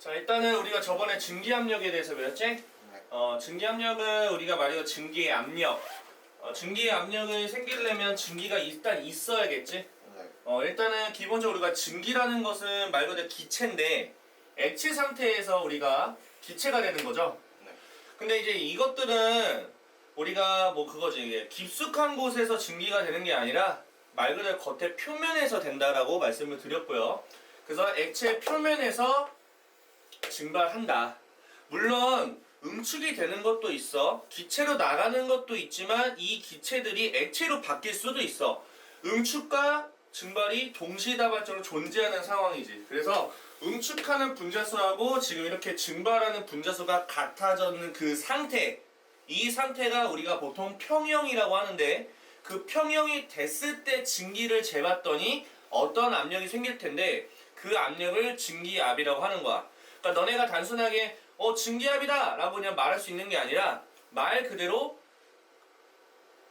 자, 일단은 우리가 저번에 증기압력에 대해서 배웠지? 네. 증기압력은 우리가 말이고 증기의 압력. 증기의 압력을 생기려면 증기가 일단 있어야겠지? 네. 일단은 기본적으로 우리가 증기라는 것은 말 그대로 기체인데 액체 상태에서 우리가 기체가 되는 거죠. 네. 근데 이제 이것들은 우리가 뭐 그거지, 이게 깊숙한 곳에서 증기가 되는 게 아니라 말 그대로 겉에 표면에서 된다라고 말씀을 드렸고요. 그래서 액체 표면에서 증발한다. 물론 응축이 되는 것도 있어. 기체로 나가는 것도 있지만 이 기체들이 액체로 바뀔 수도 있어. 응축과 증발이 동시다발적으로 존재하는 상황이지. 그래서 응축하는 분자수하고 지금 이렇게 증발하는 분자수가 같아졌는 그 상태, 이 상태가 우리가 보통 평형이라고 하는데, 그 평형이 됐을 때 증기를 재봤더니 어떤 압력이 생길 텐데 그 압력을 증기압이라고 하는 거야. 그러니까 너네가 단순하게 증기압이다 라고 그냥 말할 수 있는 게 아니라 말 그대로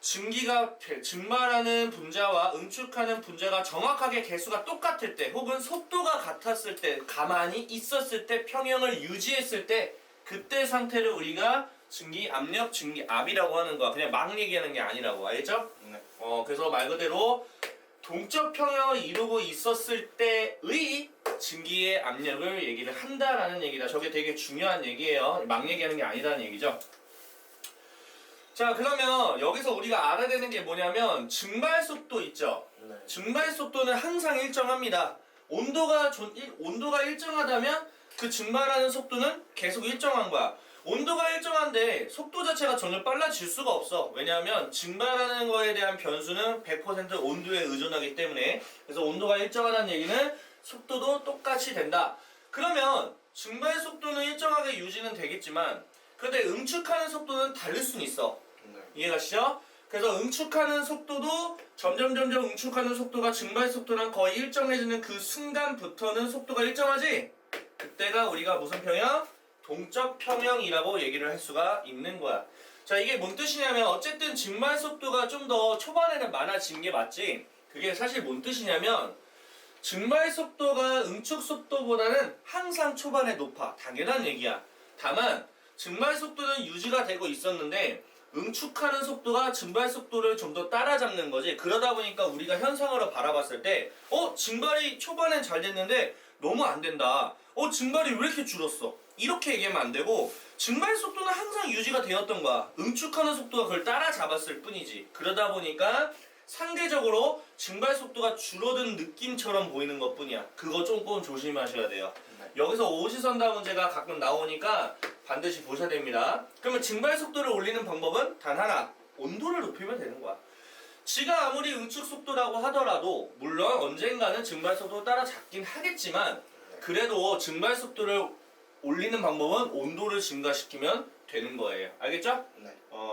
증발하는 분자와 응축하는 분자가 정확하게 개수가 똑같을 때, 혹은 속도가 같았을 때, 가만히 있었을 때, 평형을 유지했을 때, 그때 상태를 우리가 증기압력, 증기압이라고 하는 거야. 그냥 막 얘기하는 게 아니라고. 알겠죠? 네. 그래서 말 그대로 동적 평형을 이루고 있었을 때의 증기의 압력을 얘기를 한다라는 얘기다. 저게 되게 중요한 얘기예요. 막 얘기하는 게 아니라는 얘기죠. 자, 그러면 여기서 우리가 알아야 되는 게 뭐냐면 증발 속도 있죠. 네. 증발 속도는 항상 일정합니다. 온도가 일정하다면 그 증발하는 속도는 계속 일정한 거야. 온도가 일정한데 속도 자체가 전혀 빨라질 수가 없어. 왜냐하면 증발하는 거에 대한 변수는 100% 온도에 의존하기 때문에. 그래서 온도가 일정하다는 얘기는 속도도 똑같이 된다. 그러면 증발 속도는 일정하게 유지는 되겠지만 그런데 응축하는 속도는 다를 수는 있어. 네. 이해가시죠? 그래서 응축하는 속도도 점점 응축하는 속도가 증발 속도랑 거의 일정해지는 그 순간부터는 속도가 일정하지? 그때가 우리가 무슨 평형? 동적 평형이라고 얘기를 할 수가 있는 거야. 자, 이게 뭔 뜻이냐면 어쨌든 증발 속도가 좀 더 초반에는 많아진 게 맞지? 그게 사실 뭔 뜻이냐면 증발 속도가 응축 속도보다는 항상 초반에 높아. 당연한 얘기야. 다만 증발 속도는 유지가 되고 있었는데 응축하는 속도가 증발 속도를 좀 더 따라잡는 거지. 그러다 보니까 우리가 현상으로 바라봤을 때 증발이 초반엔 잘 됐는데 너무 안 된다. 증발이 왜 이렇게 줄었어? 이렇게 얘기하면 안 되고, 증발 속도는 항상 유지가 되었던 거야. 응축하는 속도가 그걸 따라잡았을 뿐이지. 그러다 보니까 상대적으로 증발 속도가 줄어든 느낌처럼 보이는 것 뿐이야. 그거 조금 조심하셔야 돼요. 네. 여기서 오시선다 문제가 가끔 나오니까 반드시 보셔야 됩니다. 그러면 증발 속도를 올리는 방법은 단 하나, 온도를 높이면 되는 거야. 지가 아무리 응축 속도라고 하더라도 물론 언젠가는 증발 속도를 따라잡긴 하겠지만, 그래도 증발 속도를 올리는 방법은 온도를 증가시키면 되는 거예요. 알겠죠? 네.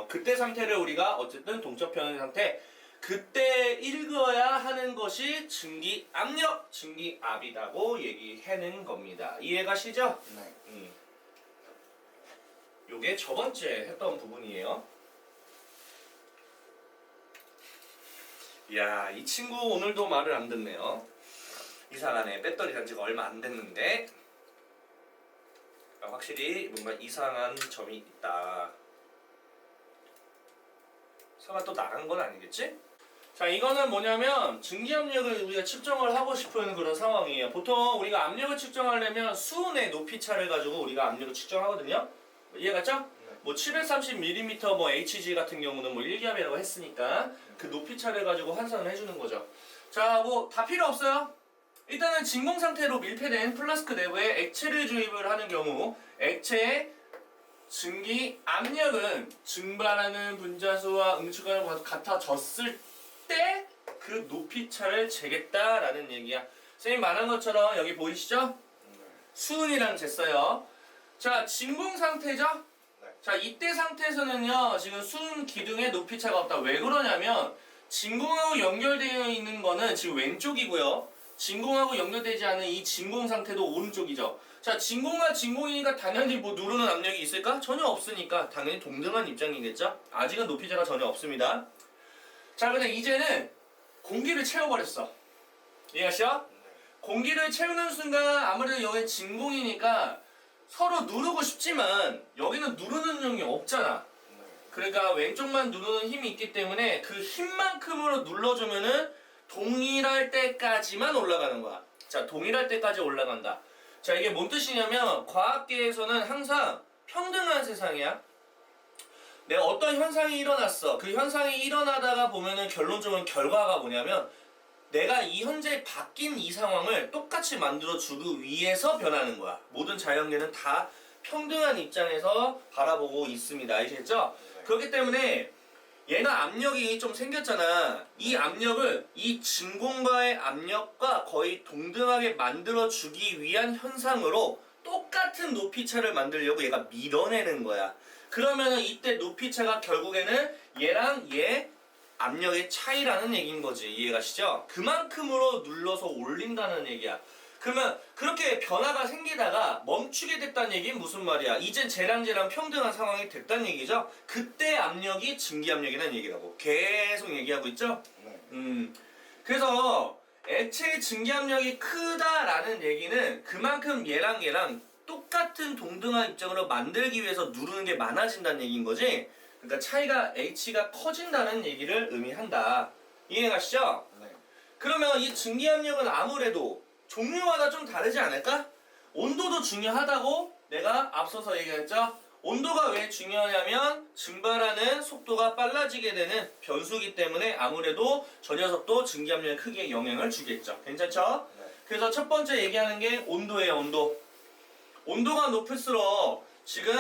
그때 상태를 우리가 어쨌든 동적 평형 상태, 그때 읽어야 하는 것이 증기압력, 증기압이라고 얘기하는 겁니다. 이해가시죠? 네. 요게 저번주에 했던 부분이에요. 이야, 이 친구 오늘도 말을 안 듣네요. 이상하네. 배터리 단지가 얼마 안 됐는데 확실히 뭔가 이상한 점이 있다. 설마 또 나간 건 아니겠지? 자, 이거는 뭐냐면 증기압력을 우리가 측정을 하고 싶은 그런 상황이에요. 보통 우리가 압력을 측정하려면 수온의 높이차를 가지고 우리가 압력을 측정하거든요. 이해갔죠? 네. 뭐 730mm 뭐 HG 같은 경우는 뭐 1기압이라고 했으니까 그 높이차를 가지고 환산을 해주는 거죠. 자, 뭐 다 필요 없어요. 일단은 진공 상태로 밀폐된 플라스크 내부에 액체를 주입을 하는 경우 액체의 증기 압력은 증발하는 분자수와 응축하는 것과 같아졌을 때 그 높이차를 재겠다라는 얘기야. 선생님 말한 것처럼 여기 보이시죠? 네. 수은이랑 쟀어요. 자, 진공 상태죠? 네. 자, 이때 상태에서는요, 지금 수은 기둥에 높이차가 없다. 왜 그러냐면 진공하고 연결되어 있는 거는 지금 왼쪽이고요. 진공하고 연결되지 않은 이 진공 상태도 오른쪽이죠. 자, 진공과 진공이니까 당연히 뭐 누르는 압력이 있을까? 전혀 없으니까 당연히 동등한 입장이겠죠? 아직은 높이차가 전혀 없습니다. 자, 근데 이제는 공기를 채워버렸어. 이해하시죠? 네. 공기를 채우는 순간 아무래도 여기 진공이니까 서로 누르고 싶지만 여기는 누르는 능력이 없잖아. 그러니까 왼쪽만 누르는 힘이 있기 때문에 그 힘만큼으로 눌러주면은 동일할 때까지만 올라가는 거야. 자, 동일할 때까지 올라간다. 자, 이게 뭔 뜻이냐면 과학계에서는 항상 평등한 세상이야. 내가 어떤 현상이 일어났어. 그 현상이 일어나다가 보면은 결론적으로 결과가 뭐냐면 내가 이 현재 바뀐 이 상황을 똑같이 만들어주기 위해서 변하는 거야. 모든 자연계는 다 평등한 입장에서 바라보고 있습니다. 아시겠죠? 그렇기 때문에 얘가 압력이 좀 생겼잖아. 이 압력을 이 진공과의 압력과 거의 동등하게 만들어주기 위한 현상으로 똑같은 높이차를 만들려고 얘가 밀어내는 거야. 그러면은 이때 높이차가 결국에는 얘랑 얘 압력의 차이라는 얘기인 거지. 이해가시죠? 그만큼으로 눌러서 올린다는 얘기야. 그러면 그렇게 변화가 생기다가 멈추게 됐다는 얘기는 무슨 말이야? 이젠 쟤랑 평등한 상황이 됐다는 얘기죠? 그때 압력이 증기압력이라는 얘기라고. 계속 얘기하고 있죠? 그래서 액체의 증기압력이 크다라는 얘기는 그만큼 얘랑 똑같은 동등한 입장으로 만들기 위해서 누르는 게 많아진다는 얘기인 거지? 그러니까 차이가 H가 커진다는 얘기를 의미한다. 이해가시죠? 네. 그러면 이 증기압력은 아무래도 종류마다 좀 다르지 않을까? 온도도 중요하다고 내가 앞서서 얘기했죠? 온도가 왜 중요하냐면 증발하는 속도가 빨라지게 되는 변수기 때문에 아무래도 저 녀석도 증기압력에 크게 영향을 주겠죠. 괜찮죠? 네. 그래서 첫 번째 얘기하는 게 온도예요. 온도. 온도가 높을수록 지금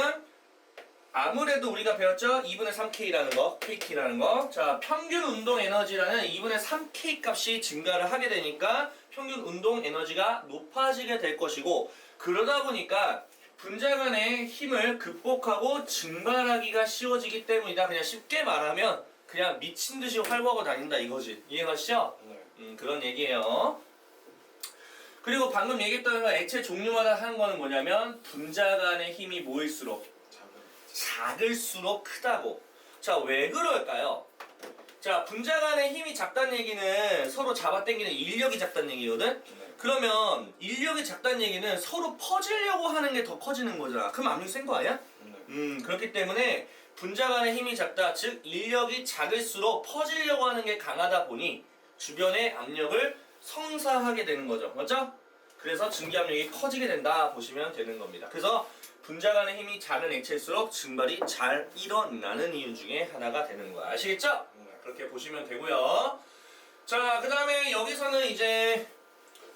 아무래도 우리가 배웠죠? 2분의 3K라는 거, KT라는 거. 자, 평균 운동 에너지라는 2분의 3K 값이 증가를 하게 되니까 평균 운동 에너지가 높아지게 될 것이고, 그러다 보니까 분자 간의 힘을 극복하고 증발하기가 쉬워지기 때문이다. 그냥 쉽게 말하면 그냥 미친 듯이 활보하고 다닌다 이거지. 이해가시죠? 네. 그런 얘기예요. 그리고 방금 얘기했던 거 액체 종류마다 하는 거는 뭐냐면 분자 간의 힘이 모일수록 작을수록 크다고. 자, 왜 그럴까요? 자, 분자 간의 힘이 작다는 얘기는 서로 잡아당기는 인력이 작다는 얘기거든? 그러면 인력이 작다는 얘기는 서로 퍼지려고 하는 게 더 커지는 거잖아. 그럼 압력이 센 거 아니야? 그렇기 때문에 분자 간의 힘이 작다, 즉 인력이 작을수록 퍼지려고 하는 게 강하다 보니 주변의 압력을 성사하게 되는 거죠. 맞죠? 그래서 증기압력이 커지게 된다 보시면 되는 겁니다. 그래서 분자 간의 힘이 작은 액체일수록 증발이 잘 일어나는 이유 중에 하나가 되는 거야. 아시겠죠? 그렇게 보시면 되고요. 자, 그 다음에 여기서는 이제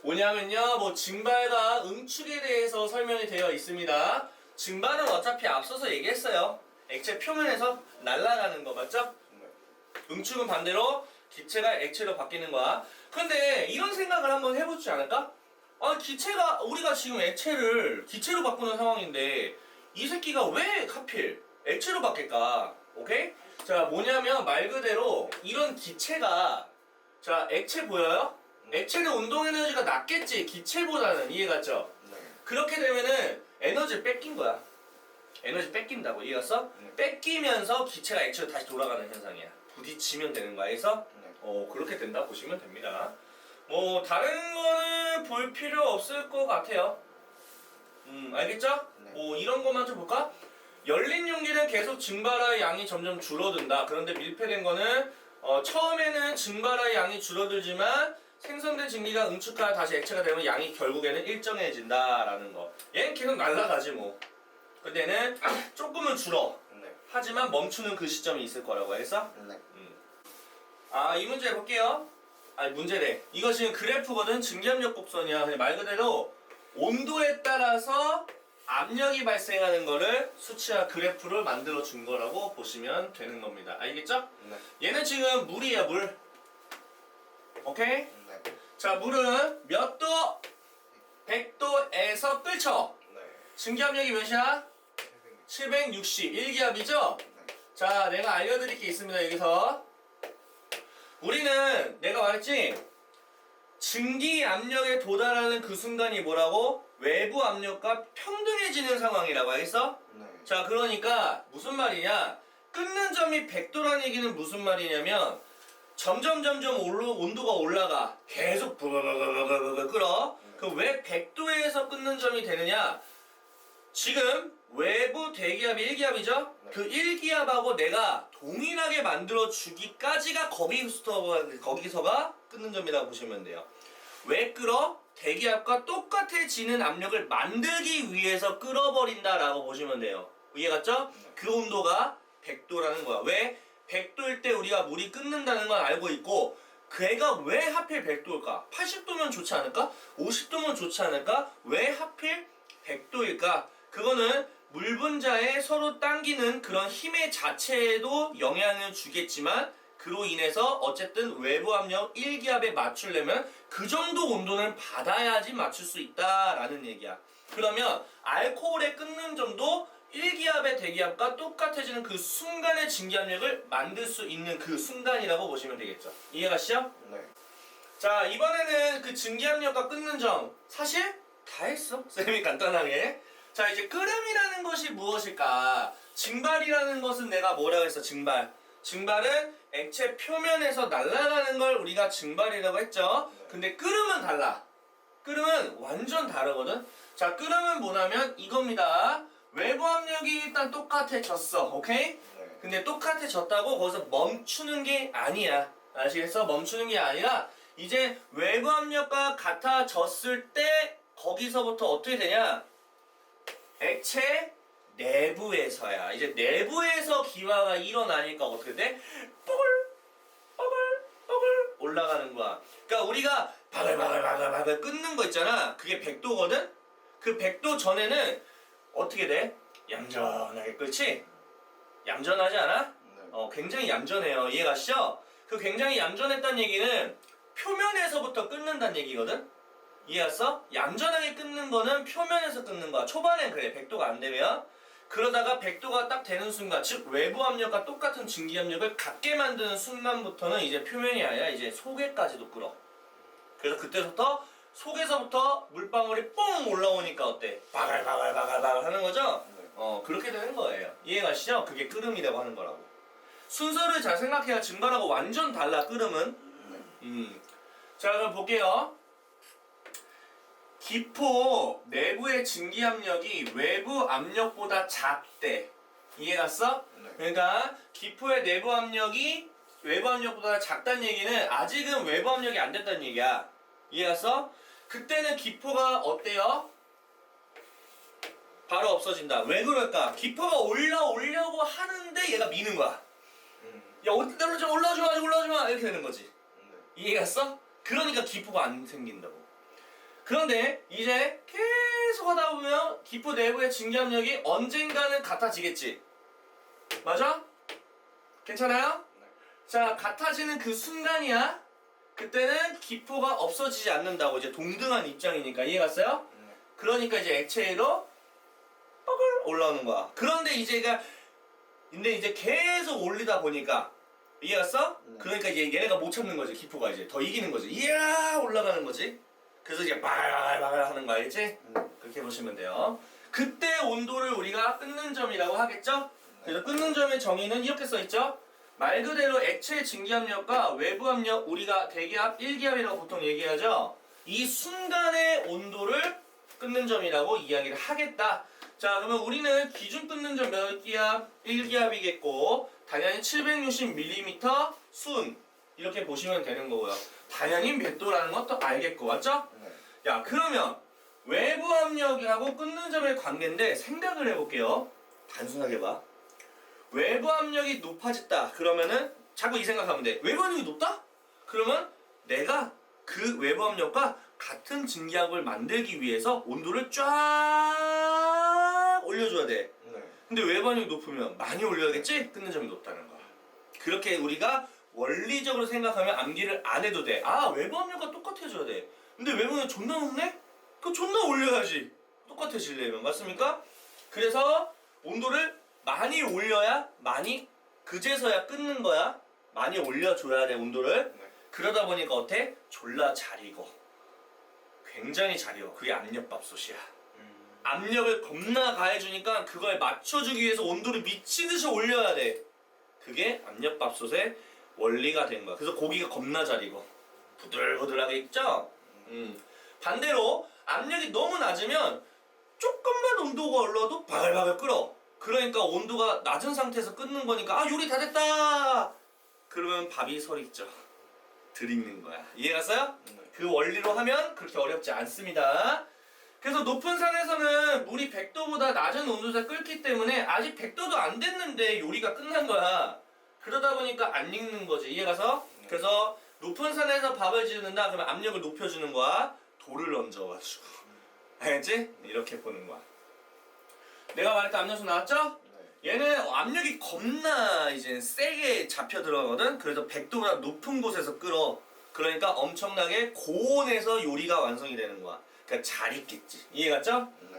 뭐냐면요, 뭐 증발과 응축에 대해서 설명이 되어 있습니다. 증발은 어차피 앞서서 얘기했어요. 액체 표면에서 날아가는 거 맞죠? 응축은 반대로 기체가 액체로 바뀌는 거야. 근데 이런 생각을 한번 해보지 않을까? 아, 기체가 우리가 지금 액체를 기체로 바꾸는 상황인데 이 새끼가 왜 하필 액체로 바뀔까? 오케이? 자, 뭐냐면 말 그대로 이런 기체가, 자, 액체 보여요? 액체는 운동 에너지가 낮겠지, 기체보다는. 이해갔죠? 네. 그렇게 되면은 에너지를 뺏긴 거야. 에너지 뺏긴다고. 이해갔어? 네. 뺏기면서 기체가 액체로 다시 돌아가는 현상이야. 부딪히면 되는 거야. 그래서 그렇게 된다 보시면 됩니다. 뭐 다른 거는 볼 필요 없을 것 같아요. 알겠죠? 네. 뭐 이런 것만 좀 볼까? 열린 용기는 계속 증발의 양이 점점 줄어든다. 그런데 밀폐된 거는 처음에는 증발의 양이 줄어들지만 생성된 증기가 응축하여 다시 액체가 되면 양이 결국에는 일정해진다라는 거. 얘는 계속 날아가지 뭐. 근데 얘는 조금은 줄어. 네. 하지만 멈추는 그 시점이 있을 거라고 했어? 네. 아, 이 문제 볼게요. 아니, 문제래. 이거 지금 그래프거든. 증기압력 곡선이야. 그냥 말 그대로 온도에 따라서 압력이 발생하는 거를 수치화 그래프를 만들어 준 거라고 보시면 되는 겁니다. 알겠죠? 네. 얘는 지금 물이에요, 물. 오케이? 네. 자, 물은 몇 도? 100도에서 끓죠? 네. 증기압력이 몇이야? 760. 1기압이죠? 네. 자, 내가 알려드릴 게 있습니다, 여기서. 우리는 내가 말했지? 증기 압력에 도달하는 그 순간이 뭐라고? 외부 압력과 평등해지는 상황이라고 알겠어? 네. 자, 그러니까 무슨 말이냐? 끓는 점이 100도라는 얘기는 무슨 말이냐면 점점 온도가 올라가. 계속 부부부부부부 끓어. 그럼 왜 100도에서 끓는 점이 되느냐? 지금 외부 대기압이 1기압이죠? 네. 그 1기압하고 내가 동일하게 만들어 주기까지가 거기서가 끊는 점이라고 보시면 돼요. 왜 끌어? 대기압과 똑같아지는 압력을 만들기 위해서 끌어버린다라고 보시면 돼요. 이해갔죠? 네. 그 온도가 100도라는 거야. 왜? 100도일 때 우리가 물이 끓는다는 건 알고 있고, 걔가 왜 하필 100도일까? 80도면 좋지 않을까? 50도면 좋지 않을까? 왜 하필 100도일까? 그거는 물 분자에 서로 당기는 그런 힘의 자체에도 영향을 주겠지만, 그로 인해서 어쨌든 외부 압력 1기압에 맞추려면 그 정도 온도는 받아야지 맞출 수 있다라는 얘기야. 그러면 알코올의 끊는 점도 1기압의 대기압과 똑같아지는 그 순간의 증기압력을 만들 수 있는 그 순간이라고 보시면 되겠죠. 이해가시죠? 네. 자, 이번에는 그 증기압력과 끊는 점 사실 다 했어. 쌤이 간단하게. 자, 이제 끓음이라는 것이 무엇일까? 증발이라는 것은 내가 뭐라고 했어? 증발. 증발은 액체 표면에서 날아가는 걸 우리가 증발이라고 했죠. 근데 끓음은 달라. 끓음은 완전 다르거든. 자, 끓음은 뭐냐면 이겁니다. 외부 압력이 일단 똑같아졌어. 오케이? 네. 근데 똑같아졌다고 거기서 멈추는 게 아니야. 아시겠어? 멈추는 게 아니라 이제 외부 압력과 같아졌을 때 거기서부터 어떻게 되냐? 액체 내부에서야. 이제 내부에서 기화가 일어나니까 어떻게 돼? 뽀글 뽀글 뽀글 올라가는 거야. 그러니까 우리가 바글바글바글바글 끓는 거 있잖아. 그게 100도거든? 그 100도 전에는 어떻게 돼? 얌전하게 끓지? 얌전하지 않아? 네. 굉장히 얌전해요. 이해가시죠? 그 굉장히 얌전했다는 얘기는 표면에서부터 끓는다는 얘기거든? 이해갔어? 얌전하게 끓는 거는 표면에서 끓는 거야. 초반엔 그래. 100도가 안 되면. 그러다가 100도가 딱 되는 순간, 즉 외부 압력과 똑같은 증기압력을 갖게 만드는 순간부터는 이제 표면이 아니라 이제 속에까지도 끓어. 그래서 그때부터 속에서부터 물방울이 뽕 올라오니까 어때? 바글바글바글바글 하는 거죠? 네. 그렇게 되는 거예요. 이해가시죠? 그게 끓음이라고 하는 거라고. 순서를 잘 생각해야 증발하고 완전 달라, 끓음은. 네. 자, 그럼 볼게요. 기포 내부의 증기압력이 외부 압력보다 작대. 이해갔어? 네. 그러니까 기포의 내부 압력이 외부 압력보다 작다는 얘기는 아직은 외부 압력이 안 됐다는 얘기야. 이해갔어? 그때는 기포가 어때요? 바로 없어진다. 왜 그럴까? 기포가 올라오려고 하는데 얘가 미는 거야. 야, 올라오지 마 이렇게 되는 거지. 네. 이해갔어? 그러니까 기포가 안 생긴다고. 그런데 이제 계속 하다 보면 기포 내부의 증기압력이 언젠가는 같아지겠지. 맞아? 괜찮아요? 네. 자, 같아지는 그 순간이야. 그때는 기포가 없어지지 않는다고. 이제 동등한 입장이니까. 이해갔어요? 네. 그러니까 이제 액체로 뻐글 올라오는 거야. 그런데 근데 이제 계속 올리다 보니까 이해갔어? 네. 그러니까 이제 얘네가 못 참는 거지. 기포가 이제 더 이기는 거지. 이야 올라가는 거지. 그래서 이제 바글바글 하는 거 알겠지? 네. 그렇게 보시면 돼요. 그때 온도를 우리가 끊는 점이라고 하겠죠? 그래서 끊는 점의 정의는 이렇게 써있죠? 말 그대로 액체 증기압력과 외부 압력, 우리가 대기압, 1기압이라고 보통 얘기하죠? 이 순간의 온도를 끊는 점이라고 이야기를 하겠다. 자, 그러면 우리는 기준 끊는 점 몇 기압? 1기압이겠고 당연히 760mm 순 이렇게 보시면 되는 거고요. 당연히 몇 도라는 것도 알겠고 맞죠? 네. 야, 그러면 외부 압력하고 끊는 점의 관계인데 생각을 해볼게요. 단순하게 봐. 외부 압력이 높아졌다. 그러면은 자꾸 이 생각하면 돼. 외부 압력이 높다? 그러면 내가 그 외부 압력과 같은 증기압을 만들기 위해서 온도를 쫙 올려줘야 돼. 네. 근데 외부 압력이 높으면 많이 올려야겠지? 끊는 점이 높다는 거야. 그렇게 우리가 원리적으로 생각하면 암기를 안 해도 돼. 아, 외부 압력과 똑같아져야 돼. 근데 외부 압력 존나 높네? 그거 존나 올려야지. 똑같아지려면. 맞습니까? 그래서 온도를 많이 올려야 그제서야 끊는 거야. 많이 올려줘야 돼, 온도를. 네. 그러다 보니까 어때? 졸라 잘 익어. 굉장히 잘 익어. 그게 압력밥솥이야. 압력을 겁나 가해주니까 그걸 맞춰주기 위해서 온도를 미치듯이 올려야 돼. 그게 압력밥솥의 원리가 된 거야. 그래서 고기가 겁나 잘 익어. 부들부들하게 익죠? 반대로 압력이 너무 낮으면 조금만 온도가 올라도 바글바글 끓어. 그러니까 온도가 낮은 상태에서 끓는 거니까 아 요리 다 됐다. 그러면 밥이 설익죠. 들익는 거야. 이해갔어요? 그 원리로 하면 그렇게 어렵지 않습니다. 그래서 높은 산에서는 물이 100도보다 낮은 온도에서 끓기 때문에 아직 100도도 안 됐는데 요리가 끝난 거야. 그러다 보니까 안 익는 거지. 이해가서? 그래서 높은 산에서 밥을 짓는다 그러면 압력을 높여주는 거야. 돌을 얹어가지고. 알겠지? 이렇게 보는 거야. 내가 말했던 압력수 나왔죠? 얘는 압력이 겁나 이제 세게 잡혀 들어가거든. 그래서 100도보다 높은 곳에서 끓어. 그러니까 엄청나게 고온에서 요리가 완성이 되는 거야. 그러니까 잘 익겠지. 이해갔죠? 네.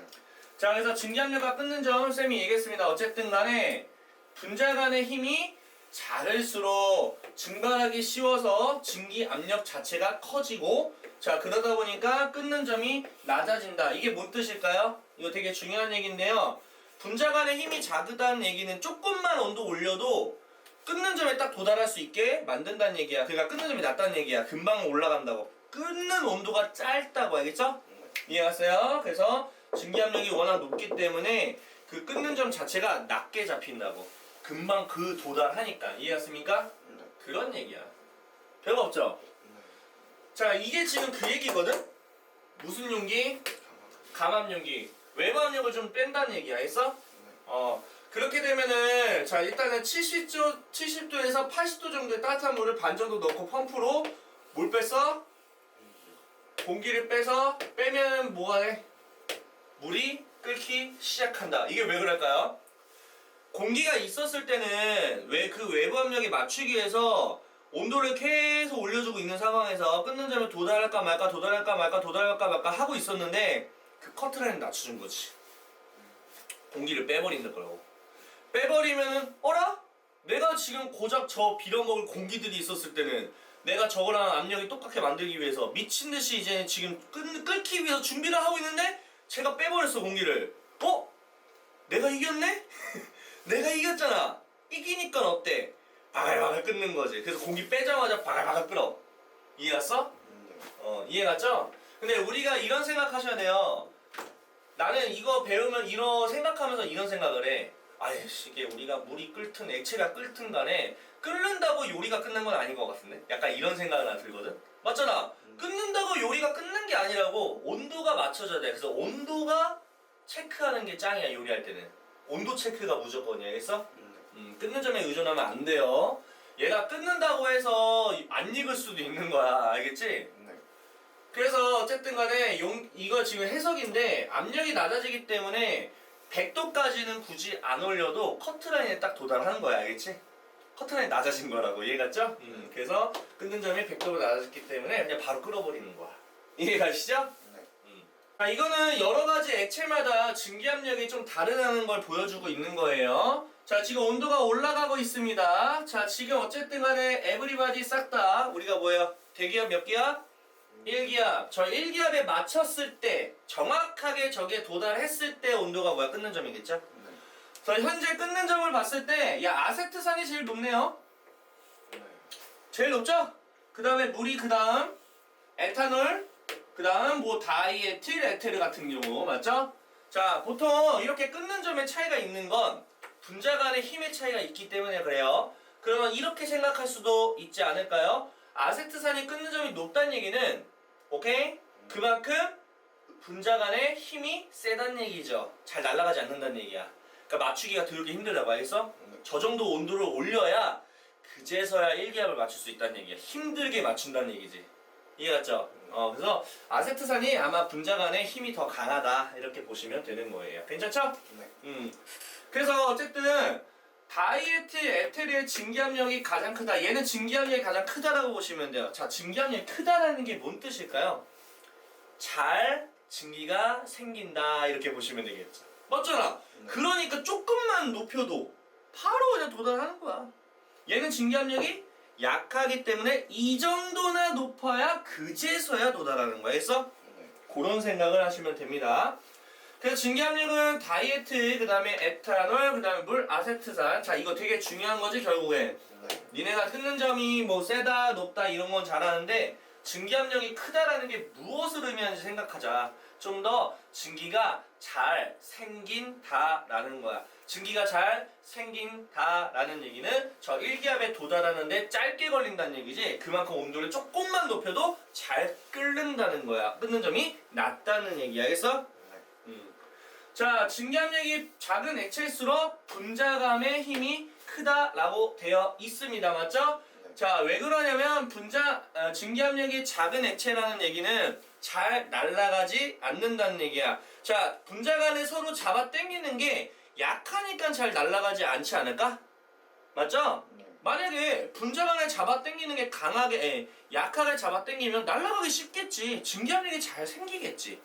자, 그래서 증기압력과 끓는 점 쌤이 얘기했습니다. 어쨌든 간에 분자 간의 힘이 작을수록 증발하기 쉬워서 증기압력 자체가 커지고, 자, 그러다 보니까 끓는 점이 낮아진다. 이게 뭔 뜻일까요? 이거 되게 중요한 얘기인데요. 분자 간의 힘이 작다는 얘기는 조금만 온도 올려도 끓는 점에 딱 도달할 수 있게 만든다는 얘기야. 그러니까 끓는 점이 낮다는 얘기야. 금방 올라간다고. 끓는 온도가 짧다고. 알겠죠? 이해갔어요? 그래서 증기압력이 워낙 높기 때문에 그 끓는 점 자체가 낮게 잡힌다고. 금방 그 도달하니까. 이해갔습니까? 그런 얘기야. 별거 없죠? 자, 이게 지금 그 얘기거든? 무슨 용기? 감압용기. 외부 압력을 좀 뺀다는 얘기야. 알겠어? 그렇게 되면은, 자, 일단은 70도에서 80도 정도의 따뜻한 물을 반 정도 넣고 펌프로 뭘 뺐어? 공기를 빼서 빼면 뭐가 돼? 물이 끓기 시작한다. 이게 왜 그럴까요? 공기가 있었을 때는 왜 그 외부 압력에 맞추기 위해서 온도를 계속 올려주고 있는 상황에서 끓는 점에 도달할까 말까 도달할까 말까 도달할까 말까 하고 있었는데 그 커트라인을 낮춰준 거지. 공기를 빼버린다 거라고. 빼버리면은 어라? 내가 지금 고작 저 빌어먹을 공기들이 있었을 때는 내가 저거랑 압력이 똑같게 만들기 위해서 미친듯이 이제 지금 끓기 위해서 준비를 하고 있는데 제가 빼버렸어 공기를. 내가 이겼네? 내가 이겼잖아. 이기니까 어때? 바글바글 끓는 거지. 그래서 공기 빼자마자 바글바글 끓어. 이해갔어? 이해갔죠? 근데 우리가 이런 생각하셔야 돼요. 나는 이거 배우면 생각하면서 이런 생각을 해. 아이씨, 이게 우리가 물이 끓든 액체가 끓든 간에 끓는다고 요리가 끝난 건 아닌 것 같은데? 약간 이런 생각이 나 들거든? 맞잖아? 끓는다고 요리가 끝난 게 아니라고. 온도가 맞춰져야 돼. 그래서 온도가 체크하는 게 짱이야, 요리할 때는. 온도 체크가 무조건이야, 알겠어? 끓는 점에 의존하면 안 돼요. 얘가 끓는다고 해서 안 익을 수도 있는 거야, 알겠지? 네. 그래서 어쨌든 간에 이거 지금 해석인데 압력이 낮아지기 때문에 100도까지는 굳이 안 올려도 커트라인에 딱 도달하는 거야, 알겠지? 커트라인이 낮아진 거라고. 이해갔죠? 그래서 끓는 점이 100도로 낮아졌기 때문에 그냥 바로 끓어버리는 거야. 이해가시죠? 네. 자, 이거는 여러 가지 액체마다 증기압력이 좀 다르다는 걸 보여주고 있는 거예요. 자, 지금 온도가 올라가고 있습니다. 자, 지금 어쨌든 간에 에브리바디 싹 다 우리가 뭐예요? 대기압 몇 기압? 1기압. 저 1기압에 맞췄을 때 정확하게 저게 도달했을 때 온도가 뭐야? 끓는 점이겠죠? 네. 자, 현재 끓는 점을 봤을 때 아세트산이 제일 높네요. 네. 제일 높죠? 그 다음에 물이 그 다음 에탄올, 그 다음 뭐 다이에틸 에테르 같은 경우 맞죠? 자, 보통 이렇게 끓는 점의 차이가 있는 건 분자 간의 힘의 차이가 있기 때문에 그래요. 그러면 이렇게 생각할 수도 있지 않을까요? 아세트산이 끓는 점이 높다는 얘기는 오케이? 그만큼 분자 간의 힘이 세다는 얘기죠. 잘 날아가지 않는다는 얘기야. 그러니까 맞추기가 더럽게 힘들다고 알겠어? 저 정도 온도를 올려야 그제서야 1기압을 맞출 수 있다는 얘기야. 힘들게 맞춘다는 얘기지. 이해갔죠? 그래서 아세트산이 아마 분자 간의 힘이 더 강하다 이렇게 보시면 되는 거예요. 괜찮죠? 네. 그래서 어쨌든 다이에틸 에테르의 증기압력이 가장 크다. 얘는 증기압력이 가장 크다라고 보시면 돼요. 자, 증기압력이 크다라는 게 뭔 뜻일까요? 잘 증기가 생긴다 이렇게 보시면 되겠죠. 맞잖아. 그러니까 조금만 높여도 바로 그냥 도달하는 거야. 얘는 증기압력이 약하기 때문에 이 정도나 높아야 그제서야 도달하는 거야. 알겠어? 그런 생각을 하시면 됩니다. 그래서 증기압력은 다이에트, 그 다음에 에탄올, 그 다음에 물, 아세트산. 자, 이거 되게 중요한 거지 결국엔. 니네가 끓는 점이 뭐 세다, 높다 이런 건 잘 아는데 증기압력이 크다라는 게 무엇을 의미하는지 생각하자. 좀 더 증기가 잘 생긴다라는 거야. 증기가 잘 생긴다라는 얘기는 저 1기압에 도달하는데 짧게 걸린다는 얘기지, 그만큼 온도를 조금만 높여도 잘 끓는다는 거야. 끓는 점이 낮다는 얘기야. 알겠어? 자, 증기압력이 작은 액체일수록 분자감의 힘이 크다라고 되어 있습니다. 맞죠? 자, 왜 그러냐면 증기압력이 작은 액체라는 얘기는 잘 날아가지 않는다는 얘기야. 자, 분자간에 서로 잡아 당기는 게 약하니까 잘 날아가지 않지 않을까? 맞죠? 만약에 분자간에 잡아 당기는 게 약하게 잡아 당기면 날아가기 쉽겠지. 증기압력이 잘 생기겠지.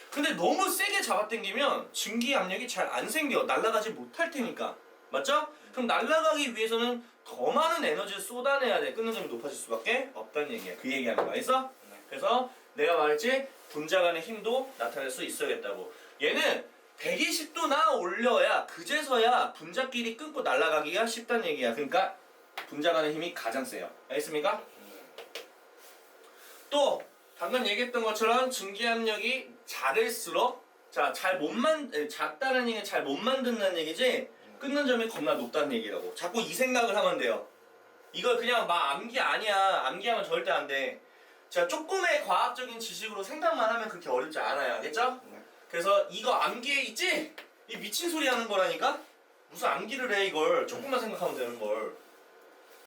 근데 너무 세게 잡아 당기면 증기압력이 잘 안 생겨. 날아가지 못할 테니까. 맞죠? 그럼 날아가기 위해서는 더 많은 에너지를 쏟아내야 돼. 끓는 점이 높아질 수밖에 없다는 얘기야. 그 얘기하는 거 알겠어? 그래서 내가 말했지, 분자 간의 힘도 나타낼 수 있어야겠다고. 얘는 120도나 올려야 그제서야 분자끼리 끊고 날아가기가 쉽다는 얘기야. 그러니까 분자 간의 힘이 가장 세요. 알겠습니까? 또 방금 얘기했던 것처럼 증기압력이 작을수록 작다는 얘기는 잘 못 만든다는 얘기지, 끊는 점이 겁나 높다는 얘기라고. 자꾸 이 생각을 하면 돼요. 이걸 그냥 막 암기 아니야. 암기하면 절대 안 돼. 자, 조금의 과학적인 지식으로 생각만 하면 그렇게 어렵지 않아요. 알겠죠? 그래서 이거 암기에 있지? 이 미친 소리 하는 거라니까? 무슨 암기를 해 이걸. 조금만 생각하면 되는 걸.